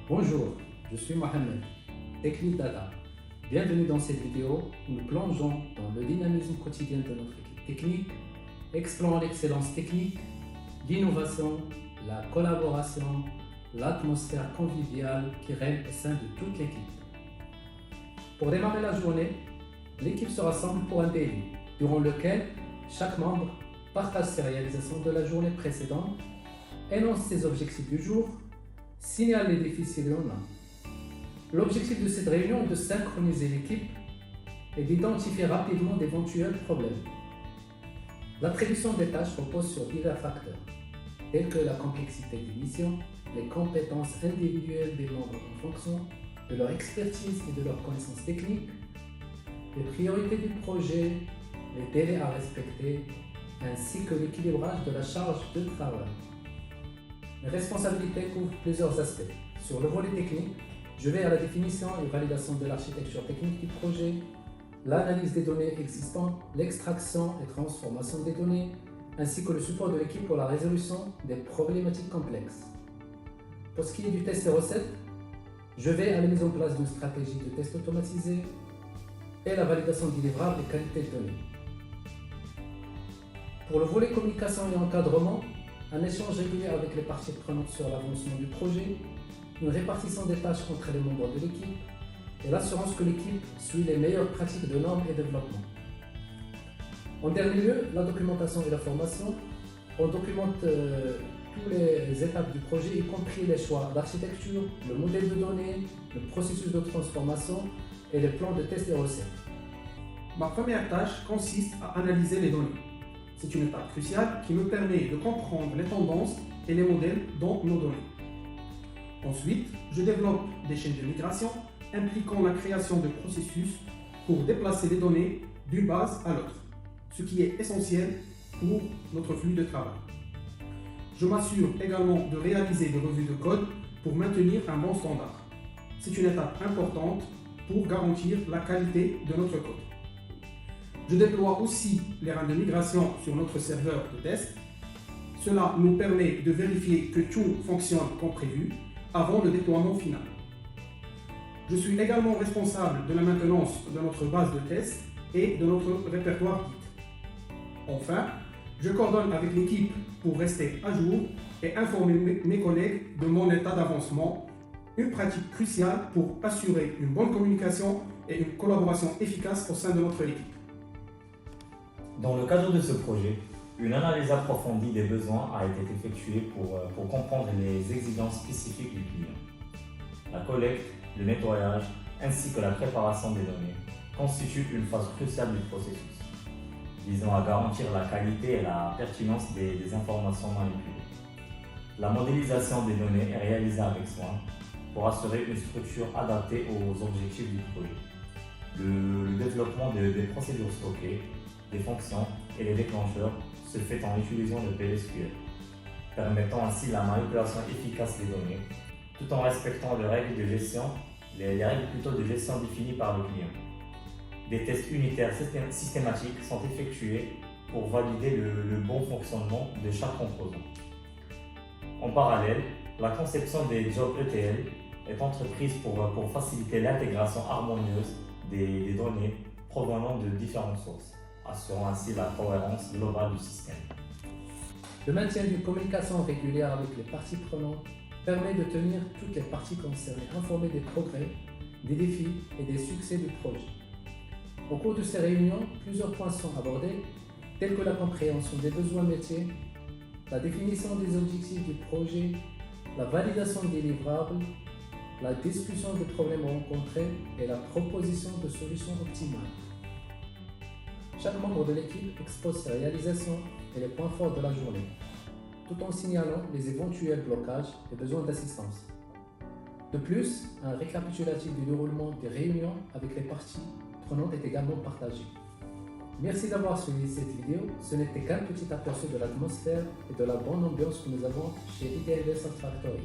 Bonjour, je suis Mohamed, Tech Lead Data. Bienvenue dans cette vidéo où nous plongeons dans le dynamisme quotidien de notre équipe technique, explorant l'excellence technique, l'innovation, la collaboration, l'atmosphère conviviale qui règne au sein de toute l'équipe. Pour démarrer la journée, l'équipe se rassemble pour un daily, durant lequel chaque membre partage ses réalisations de la journée précédente, énonce ses objectifs du jour, signale les défis s'il y en a. L'objectif de cette réunion est de synchroniser l'équipe et d'identifier rapidement d'éventuels problèmes. L'attribution des tâches repose sur divers facteurs, tels que la complexité des missions, les compétences individuelles des membres en fonction de leur expertise et de leurs connaissances techniques, les priorités du projet, les délais à respecter, ainsi que l'équilibrage de la charge de travail. Mes responsabilités couvrent plusieurs aspects. Sur le volet technique, je vais à la définition et validation de l'architecture technique du projet, l'analyse des données existantes, l'extraction et transformation des données, ainsi que le support de l'équipe pour la résolution des problématiques complexes. Pour ce qui est du test et recettes, je vais à la mise en place d'une stratégie de test automatisée et la validation des livrables et qualité de données. Pour le volet communication et encadrement, un échange régulier avec les parties prenantes sur l'avancement du projet, une répartition des tâches entre les membres de l'équipe et l'assurance que l'équipe suit les meilleures pratiques de normes et développement. En dernier lieu, la documentation et la formation. On documente toutes les étapes du projet, y compris les choix d'architecture, le modèle de données, le processus de transformation et les plans de test et recettes. Ma première tâche consiste à analyser les données. C'est une étape cruciale qui me permet de comprendre les tendances et les modèles dans nos données. Ensuite, je développe des chaînes de migration impliquant la création de processus pour déplacer les données d'une base à l'autre, ce qui est essentiel pour notre flux de travail. Je m'assure également de réaliser des revues de code pour maintenir un bon standard. C'est une étape importante pour garantir la qualité de notre code. Je déploie aussi les runs de migration sur notre serveur de test. Cela nous permet de vérifier que tout fonctionne comme prévu avant le déploiement final. Je suis également responsable de la maintenance de notre base de test et de notre répertoire Git. Enfin, je coordonne avec l'équipe pour rester à jour et informer mes collègues de mon état d'avancement, une pratique cruciale pour assurer une bonne communication et une collaboration efficace au sein de notre équipe. Dans le cadre de ce projet, une analyse approfondie des besoins a été effectuée pour comprendre les exigences spécifiques du client. La collecte, le nettoyage ainsi que la préparation des données constituent une phase cruciale du processus, visant à garantir la qualité et la pertinence des informations manipulées. La modélisation des données est réalisée avec soin pour assurer une structure adaptée aux objectifs du projet. Le développement des procédures stockées, des fonctions et les déclencheurs se fait en utilisant le PLSQL, permettant ainsi la manipulation efficace des données, tout en respectant les règles de gestion, les règles de gestion définies par le client. Des tests unitaires systématiques sont effectués pour valider le bon fonctionnement de chaque composant. En parallèle, la conception des jobs ETL est entreprise pour faciliter l'intégration harmonieuse des données provenant de différentes sources, assurant ainsi la cohérence globale du système. Le maintien d'une communication régulière avec les parties prenantes permet de tenir toutes les parties concernées informées des progrès, des défis et des succès du projet. Au cours de ces réunions, plusieurs points sont abordés, tels que la compréhension des besoins métiers, la définition des objectifs du projet, la validation des livrables, la discussion des problèmes rencontrés et la proposition de solutions optimales. Chaque membre de l'équipe expose ses réalisations et les points forts de la journée, tout en signalant les éventuels blocages et besoins d'assistance. De plus, un récapitulatif du déroulement des réunions avec les parties prenantes est également partagé. Merci d'avoir suivi cette vidéo. Ce n'était qu'un petit aperçu de l'atmosphère et de la bonne ambiance que nous avons chez ITLB Soft Factory.